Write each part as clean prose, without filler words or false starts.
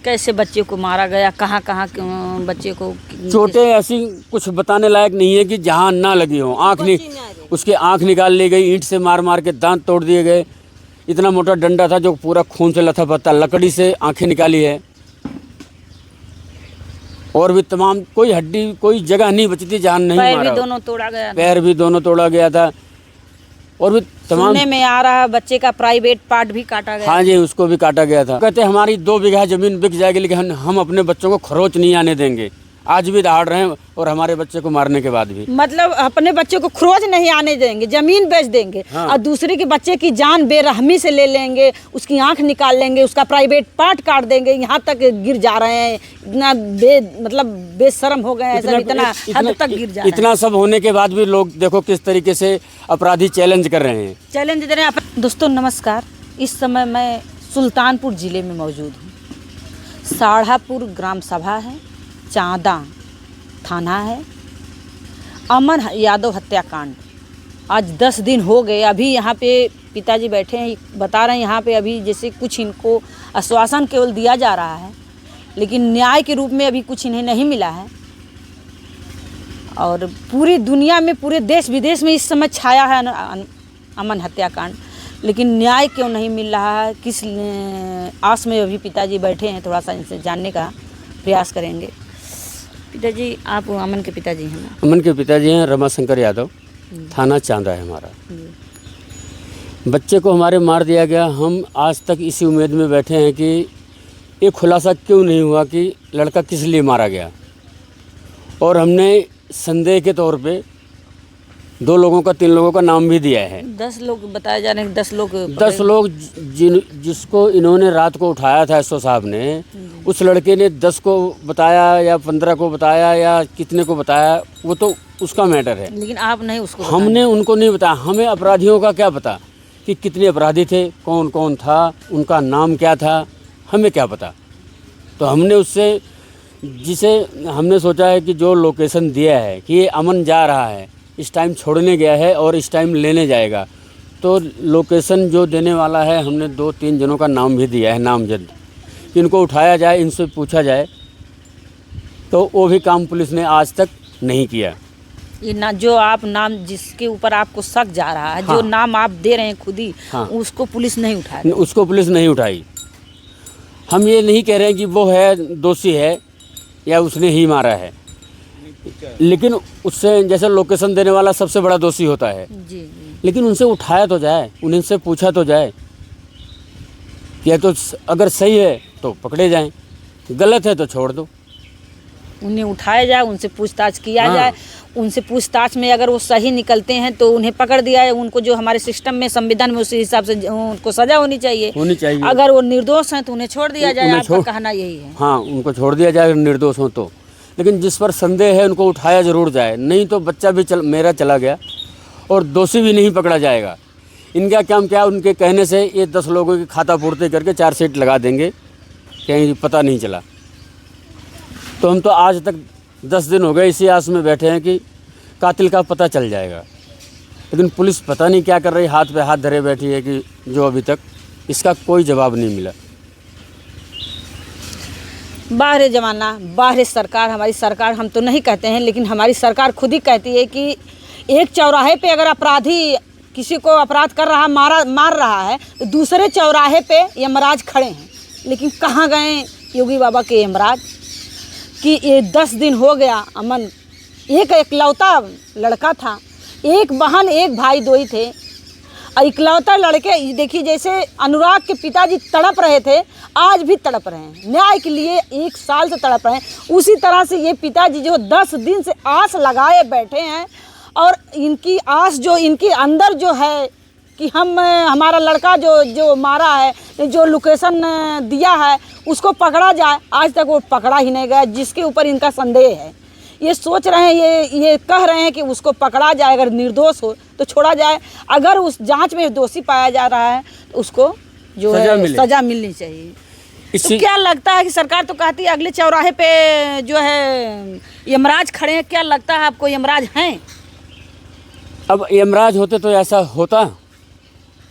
कैसे बच्चे को मारा गया, कहाँ कहाँ बच्चे को चोटें ऐसी कुछ बताने लायक नहीं है कि जहाँ ना लगी हो। उसके आँख निकाल ली गई, ईंट से मार मार के दांत तोड़ दिए गए। इतना मोटा डंडा था जो पूरा खून से लथापथा, लकड़ी से आंखें निकाली है। और भी तमाम कोई हड्डी कोई जगह नहीं बची थी जहाँ नहीं मारा। पैर भी दोनों तोड़ा गया, पैर भी दोनों तोड़ा गया था। और भी तमाम सुनने में आ रहा है बच्चे का प्राइवेट पार्ट भी काटा गया। हाँ जी, उसको भी काटा गया था। कहते हमारी 2 बीघा जमीन बिक जाएगी लेकिन हम अपने बच्चों को खरोच नहीं आने देंगे। आज भी दहाड़ रहे हैं और हमारे बच्चे को मारने के बाद भी। मतलब अपने बच्चे को खरोच नहीं आने देंगे, जमीन बेच देंगे। हाँ। और दूसरे के बच्चे की जान बेरहमी से ले लेंगे, उसकी आंख निकाल लेंगे, उसका प्राइवेट पार्ट काट देंगे। यहाँ तक गिर जा रहे हैं, इतना मतलब बेशर्म हो गए हैं, सब इतना हद तक गिर जा रहे हैं। इतना सब होने के बाद भी लोग देखो किस तरीके से अपराधी चैलेंज कर रहे हैं। चैलेंज दे रहे हैं। दोस्तों नमस्कार, इस समय मैं सुल्तानपुर ज़िले में मौजूद हूँ। साढ़ापुर ग्राम सभा है, चांदा थाना है। अमन यादव हत्याकांड आज 10 दिन हो गए। अभी यहाँ पे पिताजी बैठे हैं, बता रहे हैं यहाँ पे अभी जैसे कुछ इनको आश्वासन केवल दिया जा रहा है, लेकिन न्याय के रूप में अभी कुछ इन्हें नहीं मिला है। और पूरी दुनिया में, पूरे देश विदेश में इस समय छाया है अमन हत्याकांड, लेकिन न्याय क्यों नहीं मिल रहा है, किस आस में अभी पिताजी बैठे हैं। थोड़ा सा इनसे जानने का प्रयास करेंगे। पिताजी, आप अमन के पिताजी हैं ना? अमन के पिताजी हैं रमाशंकर यादव, थाना चांदा है हमारा। बच्चे को हमारे मार दिया गया। हम आज तक इसी उम्मीद में बैठे हैं कि ये खुलासा क्यों नहीं हुआ कि लड़का किस लिए मारा गया। और हमने संदेह के तौर पे 2 लोगों का 3 लोगों का नाम भी दिया है। 10 लोग बताए जा रहे हैं। 10 लोग जिसको इन्होंने रात को उठाया था एसओ साहब ने, उस लड़के ने 10 को बताया या 15 को बताया या कितने को बताया, वो तो उसका मैटर है। लेकिन आप नहीं उसको हमने उनको नहीं बताया। हमें अपराधियों का क्या पता कि कितने अपराधी थे, कौन कौन था, उनका नाम क्या था, हमें क्या पता। तो हमने उससे जिसे हमने सोचा है कि जो लोकेशन दिया है कि ये अमन जा रहा है, इस टाइम छोड़ने गया है और इस टाइम लेने जाएगा, तो लोकेशन जो देने वाला है हमने 2-3 जनों का नाम भी दिया है नामजद, कि इनको उठाया जाए, इनसे पूछा जाए। तो वो भी काम पुलिस ने आज तक नहीं किया। ये ना जो आप नाम जिसके ऊपर आपको शक जा रहा है, हाँ। जो नाम आप दे रहे हैं खुद ही, हाँ। उसको पुलिस नहीं उठाई। उसको पुलिस नहीं उठाई। हम ये नहीं कह रहे हैं कि वो है दोषी है या उसने ही मारा है, लेकिन उससे जैसे लोकेशन देने वाला सबसे बड़ा दोषी होता है। जी। लेकिन उनसे उठाया तो जाए, उनसे पूछा तो जाए कि तो अगर सही है तो पकड़े जाएं, गलत है तो छोड़ दो। उन्हें उठाया जाए, उनसे पूछताछ किया हाँ। जाए। उनसे पूछताछ में अगर वो सही निकलते हैं तो उन्हें पकड़ दिया है। उनको जो हमारे सिस्टम में, संविधान में, उसी हिसाब से उनको सज़ा होनी चाहिए। अगर वो निर्दोष हैं तो उन्हें छोड़ दिया जाए। आपका कहना यही है? हाँ, उनको छोड़ दिया जाए अगर निर्दोष हो तो। लेकिन जिस पर संदेह है उनको उठाया जरूर जाए, नहीं तो बच्चा भी मेरा चला गया और दोषी भी नहीं पकड़ा जाएगा। इनका काम क्या, उनके कहने से ये 10 लोगों की खाता पूर्ति करके चार्जशीट लगा देंगे, कहीं पता नहीं चला। तो हम तो आज तक 10 दिन हो गए इसी आस में बैठे हैं कि कातिल का पता चल जाएगा, लेकिन पुलिस पता नहीं क्या कर रही, हाथ पे हाथ धरे बैठी है कि जो अभी तक इसका कोई जवाब नहीं मिला। बाहर जमाना, बाहर सरकार, हमारी सरकार हम तो नहीं कहते हैं, लेकिन हमारी सरकार खुद ही कहती है कि एक चौराहे पे अगर अपराधी किसी को अपराध कर रहा, मार रहा है, तो दूसरे चौराहे पे यमराज खड़े हैं। लेकिन कहाँ गए योगी बाबा के यमराज कि ये 10 दिन हो गया। अमन एक इकलौता लड़का था, एक बहन एक भाई 2 ही थे। और इकलौता लड़के, देखिए जैसे अनुराग के पिताजी तड़प रहे थे, आज भी तड़प रहे हैं न्याय के लिए, 1 साल से तड़प रहे हैं। उसी तरह से ये पिताजी जो 10 दिन से आस लगाए बैठे हैं, और इनकी आस जो इनके अंदर जो है कि हमारा लड़का जो मारा है, जो लोकेशन दिया है, उसको पकड़ा जाए। आज तक वो पकड़ा ही नहीं गया, जिसके ऊपर इनका संदेह है। ये सोच रहे हैं, ये कह रहे हैं कि उसको पकड़ा जाए, अगर निर्दोष हो तो छोड़ा जाए, अगर उस जांच में दोषी पाया जा रहा है तो उसको जो है सजा मिलनी चाहिए। तो क्या लगता है कि सरकार तो कहती है अगले चौराहे पे जो है यमराज खड़े हैं, क्या लगता है आपको यमराज हैं? अब यमराज होते तो ऐसा होता।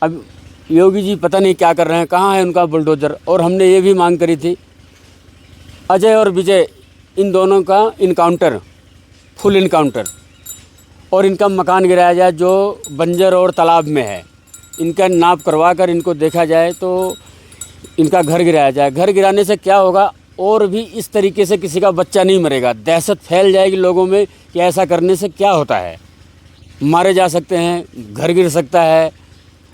अब योगी जी पता नहीं क्या कर रहे हैं, कहाँ है उनका बुलडोजर। और हमने ये भी मांग करी थी अजय और विजय, इन दोनों का इनकाउंटर, फुल इनकाउंटर, और इनका मकान गिराया जाए जो बंजर और तालाब में है। इनका नाप करवा कर इनको देखा जाए तो इनका घर गिराया जाए। घर गिराने से क्या होगा, और भी इस तरीके से किसी का बच्चा नहीं मरेगा। दहशत फैल जाएगी लोगों में कि ऐसा करने से क्या होता है, मारे जा सकते हैं, घर गिर सकता है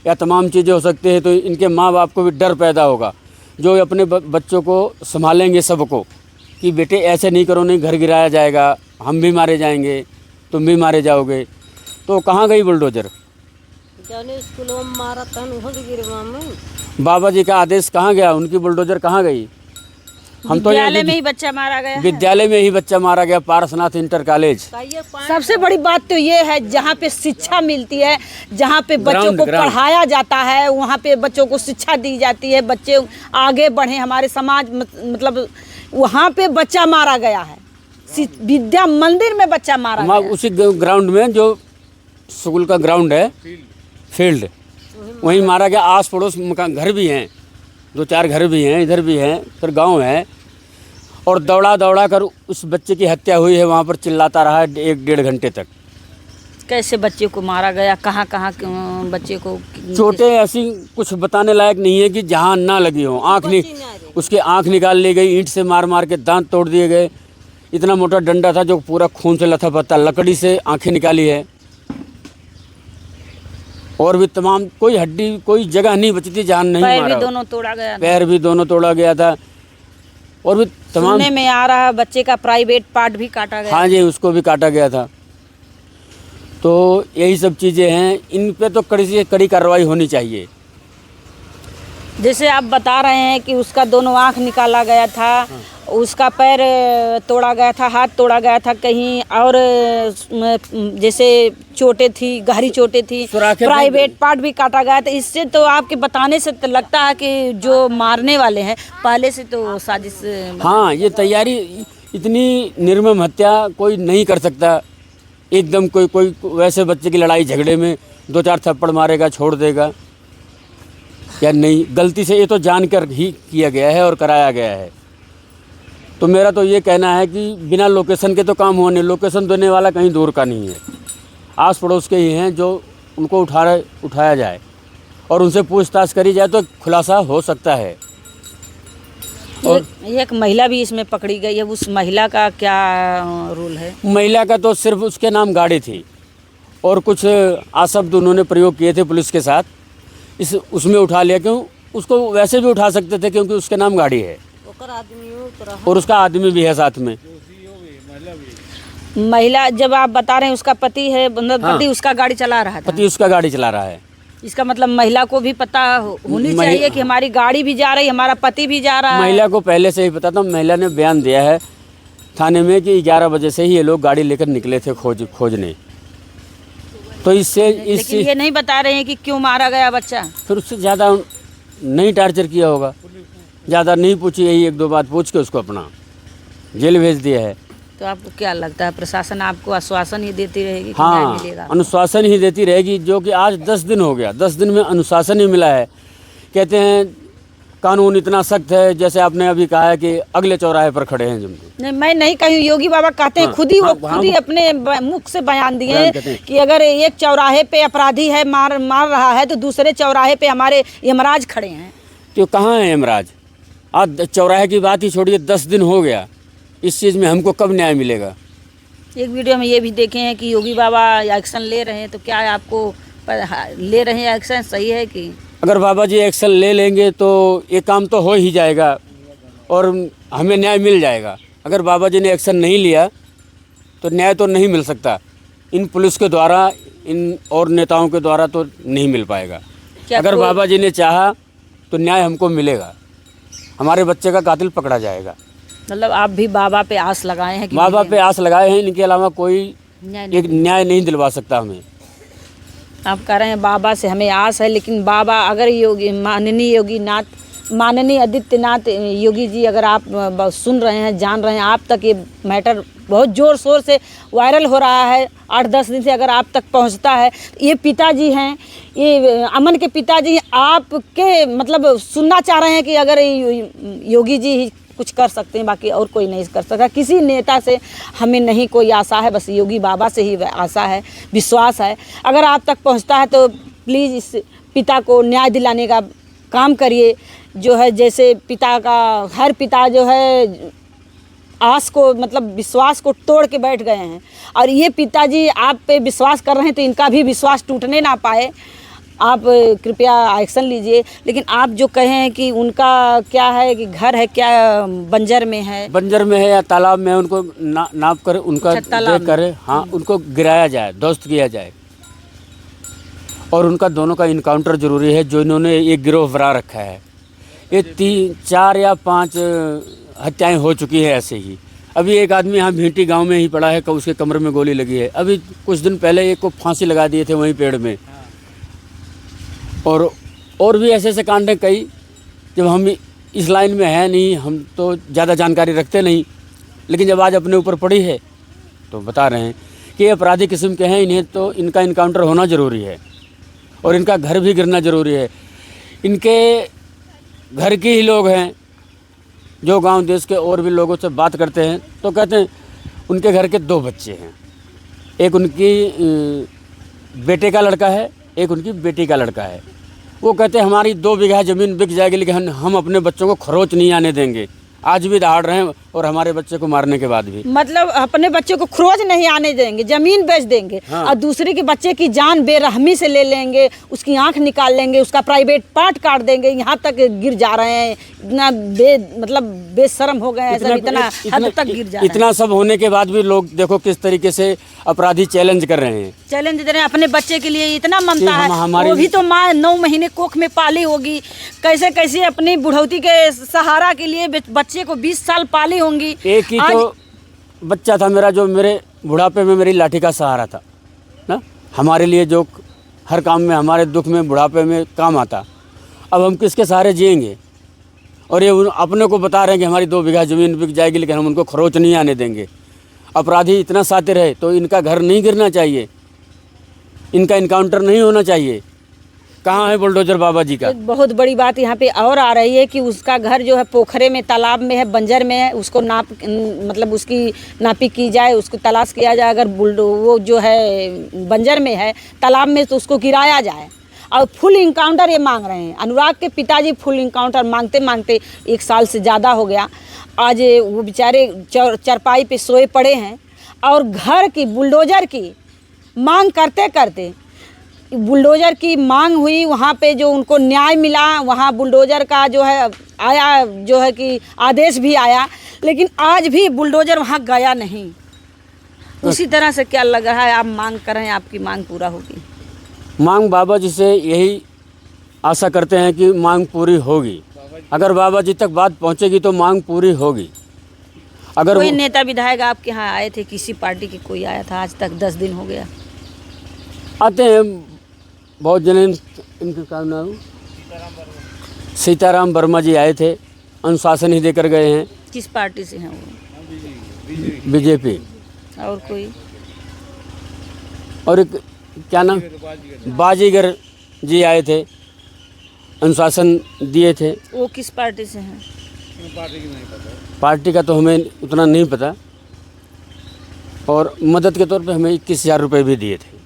या तमाम चीज़ें हो सकती हैं। तो इनके माँ बाप को भी डर पैदा होगा जो अपने बच्चों को संभालेंगे सबको, कि बेटे ऐसे नहीं करो, नहीं घर गिराया जाएगा, हम भी मारे जाएंगे, तुम भी मारे जाओगे। तो कहाँ गई बुलडोज़र? जाने स्कूलों में मारा था वहाँ से गिरवा में। बाबा जी का आदेश कहाँ गया? उनकी बुलडोज़र कहाँ गई? हम तो विद्यालय में ही बच्चा मारा गया है। विद्यालय में ही बच्चा मारा गया, पारसनाथ इंटर कॉलेज। सबसे बड़ी बात तो ये है, जहाँ पे शिक्षा मिलती है, जहाँ पे बच्चों को पढ़ाया जाता है, वहाँ पे बच्चों को शिक्षा दी जाती है, बच्चे आगे बढ़े हमारे समाज, मतलब वहाँ पे बच्चा मारा गया है। विद्या मंदिर में बच्चा मारा गया। उसी ग्राउंड में, जो स्कूल का ग्राउंड है, फील्ड, वहीं मारा गया। आस पड़ोस मकान, घर भी हैं, 2-4 घर भी हैं, इधर भी हैं, फिर गांव है। और दौड़ा दौड़ा कर उस बच्चे की हत्या हुई है। वहाँ पर चिल्लाता रहा 1-1.5 घंटे तक। कैसे बच्चे को मारा गया, कहाँ कहाँ बच्चे को चोटें ऐसी कुछ बताने लायक नहीं है कि जहाँ ना लगी हो। उसके आँख निकाल ली गई, ईंट से मार मार के दांत तोड़ दिए गए। इतना मोटा डंडा था जो पूरा खून से लथापथा, लकड़ी से आँखें निकाली है। और भी तमाम, कोई हड्डी, कोई जगह नहीं बची थी जहाँ नहीं मारा। पैर भी दोनों तोड़ा गया, पैर भी दोनों तोड़ा गया था। और भी तमाम, सुनने में आ रहा है बच्चे का प्राइवेट पार्ट भी काटा गया। हाँ जी, उसको भी काटा गया था। तो यही सब चीज़ें हैं, इन पे तो कड़ी से कड़ी कार्रवाई होनी चाहिए। जैसे आप बता रहे हैं कि उसका दोनों आँख निकाला गया था, उसका पैर तोड़ा गया था, हाथ तोड़ा गया था कहीं, और जैसे चोटें थी, गहरी चोटें थी, प्राइवेट पार्ट भी काटा गया था। इससे तो आपके बताने से तो लगता है कि जो मारने वाले हैं पहले से तो साजिश। हाँ, ये तैयारी, इतनी निर्मम हत्या कोई नहीं कर सकता एकदम। कोई वैसे बच्चे की लड़ाई झगड़े में 2-4 थप्पड़ मारेगा, छोड़ देगा या नहीं। गलती से ये तो जानकर ही किया गया है और कराया गया है। तो मेरा तो ये कहना है कि बिना लोकेशन के तो काम होने, लोकेशन देने वाला कहीं दूर का नहीं है, आस पड़ोस के ही हैं, जो उनको उठाया जाए और उनसे पूछताछ करी जाए तो खुलासा हो सकता है। और एक महिला भी इसमें पकड़ी गई है, उस महिला का क्या रोल है? महिला का तो सिर्फ उसके नाम गाड़ी थी और कुछ आशब्द उन्होंने प्रयोग किए थे पुलिस के साथ, उसमें उठा लिया। क्यों? उसको वैसे भी उठा सकते थे क्योंकि उसके नाम गाड़ी है और उसका आदमी भी है साथ में। महिला, जब आप बता रहे हैं उसका पति है, पति उसका गाड़ी चला रहा था, पति उसका गाड़ी चला रहा है। इसका मतलब महिला को भी पता होनी चाहिए कि हमारी गाड़ी भी जा रही है, हमारा पति भी जा रहा है। महिला को पहले से ही पता था। महिला ने बयान दिया है थाने में कि 11 बजे से ही ये लोग गाड़ी लेकर निकले थे खोजने। तो इससे ये नहीं बता रहे हैं कि क्यों मारा गया बच्चा। फिर उससे ज़्यादा नहीं टार्चर किया होगा, ज़्यादा नहीं पूछी, यही 1-2 बात पूछ के उसको अपना जेल भेज दिया है। तो आपको क्या लगता है, प्रशासन आपको आश्वासन ही देती रहेगी कि हाँ, न्याय मिलेगा? अनुशासन ही देती रहेगी, जो कि आज 10 दिन हो गया, 10 दिन में अनुशासन ही मिला है। कहते हैं कानून इतना सख्त है, जैसे आपने अभी कहा है कि अगले चौराहे पर खड़े हैं। नहीं, मैं नहीं कहूँ, योगी बाबा कहते हैं, खुद ही अपने मुख से बयान दिए कि अगर एक चौराहे पे अपराधी है, मार रहा है, तो दूसरे चौराहे पे हमारे यमराज खड़े हैं। तो कहाँ है यमराज? आज चौराहे की बात ही छोड़िए, 10 दिन हो गया। इस चीज़ में हमको कब न्याय मिलेगा? एक वीडियो में ये भी देखे हैं कि योगी बाबा एक्शन ले रहे हैं, तो क्या आपको ले रहे हैं एक्शन सही है कि? अगर बाबा जी एक्शन ले लेंगे तो ये काम तो हो ही जाएगा और हमें न्याय मिल जाएगा। अगर बाबा जी ने एक्शन नहीं लिया तो न्याय तो नहीं मिल सकता। इन पुलिस के द्वारा, इन और नेताओं के द्वारा तो नहीं मिल पाएगा। अगर बाबा जी ने चाहा तो न्याय हमको मिलेगा, हमारे बच्चे का कातिल पकड़ा जाएगा। मतलब आप भी बाबा पे आस लगाए हैं कि? बाबा पे आस लगाए हैं, इनके अलावा कोई एक न्याय नहीं दिलवा सकता हमें। आप कह रहे हैं बाबा से हमें आस है, लेकिन बाबा अगर माननीय आदित्यनाथ योगी जी, अगर आप सुन रहे हैं, जान रहे हैं, आप तक ये मैटर बहुत ज़ोर शोर से वायरल हो रहा है। 8-10 दिन से अगर आप तक पहुंचता है। ये पिताजी हैं, ये अमन के पिताजी आपके मतलब सुनना चाह रहे हैं कि अगर योगी जी ही कुछ कर सकते हैं, बाकी और कोई नहीं कर सकता। किसी नेता से हमें नहीं कोई आशा है, बस योगी बाबा से ही आशा है, विश्वास है। अगर आप तक पहुंचता है तो प्लीज़ इस पिता को न्याय दिलाने का काम करिए। जो है जैसे पिता का हर पिता जो है आस को मतलब विश्वास को तोड़ के बैठ गए हैं, और ये पिताजी आप पे विश्वास कर रहे हैं तो इनका भी विश्वास टूटने ना पाए। आप कृपया एक्शन लीजिए। लेकिन आप जो कहें कि उनका क्या है कि घर है क्या बंजर में है, बंजर में है या तालाब में है, उनको नाप कर उनका देख कर हाँ उनको गिराया जाए, ध्वस्त किया जाए। और उनका दोनों का इनकाउंटर जरूरी है। जो इन्होंने एक गिरोह बना रखा है, ये 4 या 5 हत्याएं हो चुकी है ऐसे ही। अभी एक आदमी यहाँ भींटी गांव में ही पड़ा है, उसके कमर में गोली लगी है। अभी कुछ दिन पहले एक को फांसी लगा दिए थे वहीं पेड़ में। और भी ऐसे ऐसे कांड हैं कई। जब हम इस लाइन में है नहीं, हम तो ज़्यादा जानकारी रखते नहीं, लेकिन जब आज अपने ऊपर पड़ी है तो बता रहे हैं कि ये अपराधी किस्म के हैं। इन्हें तो इनका इनकाउंटर होना ज़रूरी है और इनका घर भी गिरना ज़रूरी है। इनके घर के ही लोग हैं जो गांव देश के और भी लोगों से बात करते हैं तो कहते हैं उनके घर के 2 बच्चे हैं। एक उनकी बेटे का लड़का है, एक उनकी बेटी का लड़का है। वो कहते हैं हमारी 2 बीघा ज़मीन बिक जाएगी, लेकिन हम अपने बच्चों को खरोच नहीं आने देंगे। आज भी दहाड़ रहे हैं और हमारे बच्चे को मारने के बाद भी मतलब अपने बच्चे को खरोच नहीं आने देंगे, जमीन बेच देंगे। हाँ। और दूसरे के बच्चे की जान बेरहमी से ले लेंगे, उसकी आंख निकाल लेंगे, उसका प्राइवेट पार्ट काट देंगे। यहाँ तक गिर जा रहे हैं, इतना मतलब बेशर्म हो गए हैं सब, इतना हद तक गिर जा रहे हैं। इतना सब होने के बाद भी लोग देखो किस तरीके से अपराधी चैलेंज कर रहे हैं। चैलेंज दे रहे हैं अपने बच्चे के लिए, इतना ममता है। हमारी वो भी तो माँ 9 महीने कोख में पाली होगी, कैसे कैसे अपनी बुढ़ौती के सहारा के लिए बच्चे को 20 साल पाली होंगी। एक ही तो बच्चा था मेरा जो मेरे बुढ़ापे में मेरी लाठी का सहारा था ना, हमारे लिए जो हर काम में, हमारे दुख में, बुढ़ापे में काम आता। अब हम किसके सहारे जिएंगे? और ये अपने को बता रहे हैं कि हमारी 2 बीघा ज़मीन बिक जाएगी, लेकिन हम उनको खरोच नहीं आने देंगे। अपराधी इतना शातिर है तो इनका घर नहीं गिरना चाहिए, इनका इनकाउंटर नहीं होना चाहिए। कहाँ है बुलडोजर बाबा जी का? एक बहुत बड़ी बात यहाँ पे और आ रही है कि उसका घर जो है पोखरे में, तालाब में है, बंजर में है। उसको मतलब उसकी नापी की जाए, उसको तलाश किया जाए। अगर वो जो है बंजर में है, तालाब में, तो उसको गिराया जाए। और फुल इनकाउंटर ये मांग रहे हैं। अनुराग के पिताजी फुल इनकाउंटर मांगते मांगते 1 साल से ज़्यादा हो गया। आज वो बेचारे चरपाई पे सोए पड़े हैं और घर की बुलडोज़र की मांग करते करते बुलडोज़र की मांग हुई। वहाँ पे जो उनको न्याय मिला, वहाँ बुलडोज़र का जो है आया, जो है कि आदेश भी आया, लेकिन आज भी बुलडोज़र वहाँ गया नहीं। उसी तरह से क्या लग रहा है, आप मांग कर रहे हैं, आपकी मांग पूरा होगी? मांग बाबा जी से यही आशा करते हैं कि मांग पूरी होगी। अगर बाबा जी तक बात पहुंचेगी तो मांग पूरी होगी। अगर कोई नेता विधायक आपके यहाँ आए थे, किसी पार्टी के कोई आया था? आज तक 10 दिन हो गया। आते हैं बहुत जने, इनका क्या नाम? सीताराम वर्मा जी आए थे, अनुशासन ही देकर गए हैं। किस पार्टी से हैं वो? बीजेपी। और कोई? और एक क्या नाम, बाजीगर जी आए थे, अनुशासन दिए थे। वो किस पार्टी से हैं? पार्टी का तो हमें उतना नहीं पता। और मदद के तौर पे हमें 21,000 रुपये भी दिए थे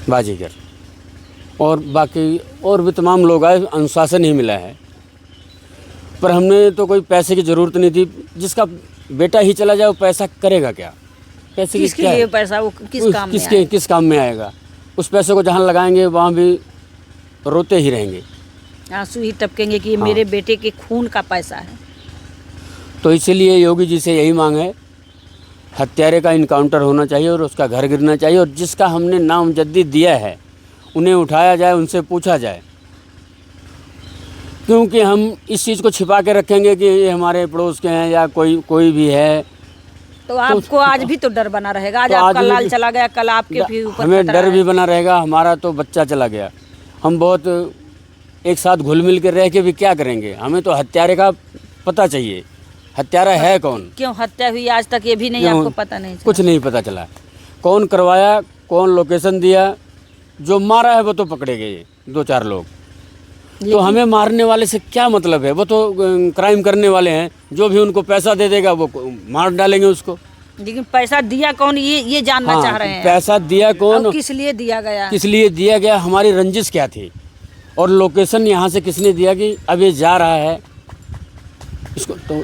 बाजीगर। और बाकी और भी तमाम लोग आए, अनुशासन ही मिला है। पर हमने तो कोई पैसे की ज़रूरत नहीं थी। जिसका बेटा ही चला जाए वो पैसा करेगा क्या? पैसे किसके लिए पैसा? वो किस काम में आएगा? उस पैसे को जहाँ लगाएंगे वहाँ भी रोते ही रहेंगे, आंसू ही टपकेंगे कि ये मेरे बेटे के खून का पैसा है। तो इसीलिए योगी जी से यही मांग है, हत्यारे का इनकाउंटर होना चाहिए और उसका घर गिरना चाहिए। और जिसका हमने नामजद्दी दिया है उन्हें उठाया जाए, उनसे पूछा जाए। क्योंकि हम इस चीज़ को छिपा के रखेंगे कि ये हमारे पड़ोस के हैं या कोई भी है, तो आपको आज भी तो डर बना रहेगा। आज आपका लाल चला गया, कल आपके भी ऊपर हमें डर भी बना रहेगा। हमारा तो बच्चा चला गया, हम बहुत एक साथ घुल मिल कर रह के भी क्या करेंगे? हमें तो हत्यारे का पता चाहिए, हत्यारा है कौन, क्यों हत्या हुई आज तक ये भी नहीं क्यों? आपको पता नहीं चला? कुछ नहीं पता चला। कौन करवाया, कौन लोकेशन दिया, जो मारा है वो तो पकड़े गए 2-4 लोग। तो हमें मारने वाले से क्या मतलब है, वो तो क्राइम करने वाले हैं, जो भी उनको पैसा दे देगा वो मार डालेंगे उसको। लेकिन पैसा दिया कौन ये जानना हाँ, चाह रहे हैं। पैसा दिया कौन, और किस लिए दिया गया? किस लिए दिया गया, हमारी रंजिश क्या थी, और लोकेशन यहाँ से किसने दिया कि अब ये जा रहा है इसको, तो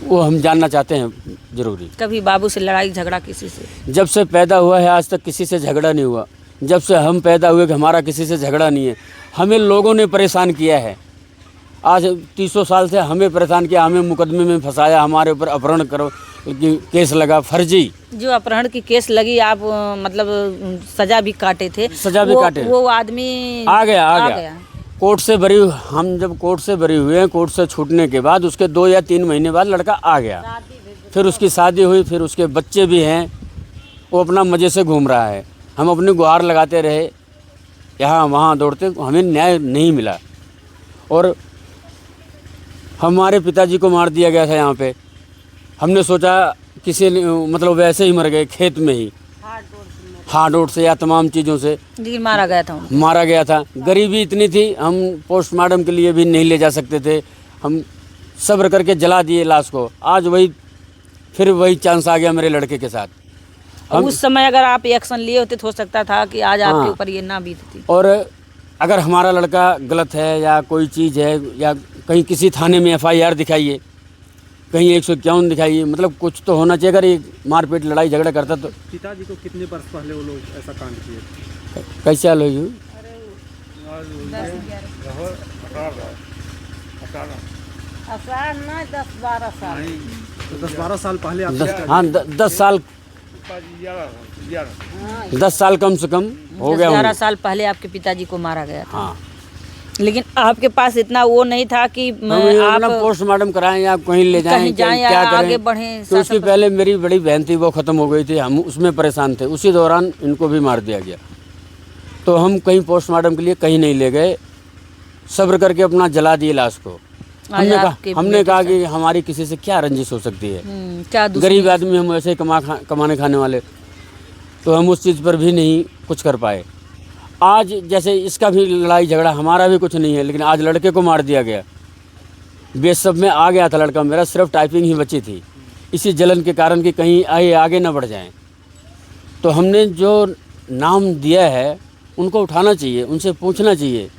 वो हम जानना चाहते हैं ज़रूरी। कभी बाबू से लड़ाई झगड़ा किसी से? जब से पैदा हुआ है आज तक किसी से झगड़ा नहीं हुआ। जब से हम पैदा हुए कि हमारा किसी से झगड़ा नहीं है। हमें लोगों ने परेशान किया है, आज 300 साल से हमें परेशान किया, हमें मुकदमे में फंसाया, हमारे ऊपर अपहरण करो कि केस लगा फर्जी। जो अपहरण की केस लगी, आप मतलब सजा भी काटे थे? सजा भी काटे। वो आदमी आ गया। कोर्ट से बरी, हम जब कोर्ट से बरी हुए हैं, कोर्ट से छूटने के बाद उसके 2 या 3 महीने बाद लड़का आ गया, फिर उसकी शादी हुई, फिर उसके बच्चे भी हैं, वो अपना मज़े से घूम रहा है। हम अपनी गुहार लगाते रहे, यहाँ वहाँ दौड़ते, हमें न्याय नहीं मिला। और हमारे पिताजी को मार दिया गया था यहाँ पे। हमने सोचा किसी ने मतलब वैसे ही मर गए, खेत में ही, हार्ट वोट से या तमाम चीज़ों से लेकिन मारा गया था उनको। मारा गया था। गरीबी इतनी थी, हम पोस्टमार्टम के लिए भी नहीं ले जा सकते थे, हम सब्र करके जला दिए लाश को। आज फिर वही चांस आ गया मेरे लड़के के साथ। उस समय अगर आप एक्शन लिए होते तो हो सकता था कि आज आपके ऊपर ये ना बीतती। और अगर हमारा लड़का गलत है या कोई चीज़ है, या कहीं किसी थाने में FIR दिखाइए, कहीं 151 दिखाइए, मतलब कुछ तो होना चाहिए। अगर ये मारपीट लड़ाई झगड़ा करता तो। पिताजी को कितने वर्ष पहले वो लोग ऐसा कांड किए? कैसे हाल हुई? 10-12 साल। तो 10-12 साल पहले आप? हाँ, 10 साल, 10 साल कम से कम हो गया। 11 साल पहले आपके पिताजी को मारा गया था। हाँ, लेकिन आपके पास इतना वो नहीं था कि आप पोस्टमार्टम कराएं या कहीं ले जाएं, कहीं जाएं क्या या करें। आगे बढ़ें। तो उसके पहले मेरी बड़ी बहन थी, वो ख़त्म हो गई थी, हम उसमें परेशान थे। उसी दौरान इनको भी मार दिया गया। तो हम कहीं पोस्टमार्टम के लिए कहीं नहीं ले गए, सब्र करके अपना जला दिए लाश को। हमने कहा कि हमारी किसी से क्या रंजिश हो सकती है, क्या गरीब आदमी हम ऐसे कमाने खाने वाले। तो हम उस चीज़ पर भी नहीं कुछ कर पाए। आज जैसे इसका भी लड़ाई झगड़ा, हमारा भी कुछ नहीं है, लेकिन आज लड़के को मार दिया गया। बेसब में आ गया था लड़का मेरा, सिर्फ टाइपिंग ही बची थी, इसी जलन के कारण कि कहीं आगे ना बढ़ जाएं। तो हमने जो नाम दिया है उनको उठाना चाहिए, उनसे पूछना चाहिए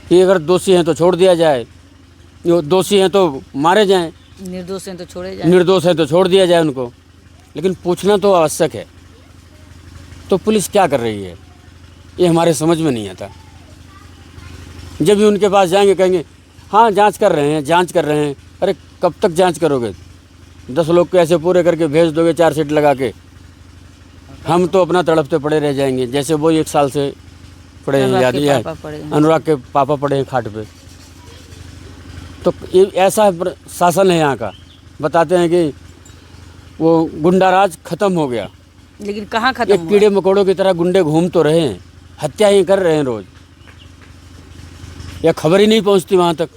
कि अगर दोषी हैं तो छोड़ दिया जाए, जो दोषी हैं तो मारे जाएं, निर्दोष हैं तो छोड़े जाए, निर्दोष हैं तो छोड़ दिया जाए उनको। लेकिन पूछना तो आवश्यक है। तो पुलिस क्या कर रही है ये हमारे समझ में नहीं आता। जब भी उनके पास जाएंगे कहेंगे हाँ जांच कर रहे हैं। अरे कब तक जांच करोगे? 10 लोग को ऐसे पूरे करके भेज दोगे चार्जशीट लगा के, हम तो अपना तड़पते पड़े रह जाएंगे। जैसे वो 1 साल से पड़े हैं, याद है अनुराग के पापा पड़े हैं खाट पे। तो ये ऐसा शासन है यहाँ का, बताते हैं कि वो गुंडा राज खत्म हो गया, लेकिन कहाँ खत्म एक हुआ? कीड़े मकोड़ों की तरह गुंडे घूम तो रहे हैं, हत्या ही कर रहे हैं रोज, या खबर ही नहीं पहुंचती वहाँ तक।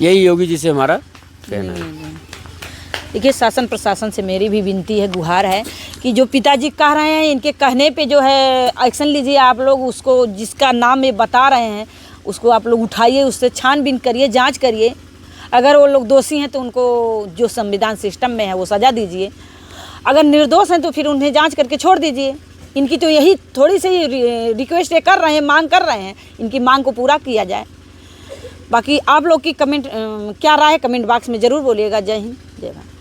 यही योगी जी से हमारा कहना है। देखिए, शासन प्रशासन से मेरी भी विनती है, गुहार है कि जो पिताजी कह रहे हैं, इनके कहने पे जो है एक्शन लीजिए आप लोग। उसको जिसका नाम ये बता रहे हैं उसको आप लोग उठाइए, उससे छानबीन करिए, जांच करिए। अगर वो लोग दोषी हैं तो उनको जो संविधान सिस्टम में है वो सज़ा दीजिए। अगर निर्दोष हैं तो फिर उन्हें जांच करके छोड़ दीजिए। इनकी तो यही थोड़ी सी रिक्वेस्ट कर रहे हैं, मांग कर रहे हैं, इनकी मांग को पूरा किया जाए। बाकी आप लोग की कमेंट क्या राय है कमेंट बॉक्स में ज़रूर बोलिएगा। जय हिंद, जय भारत।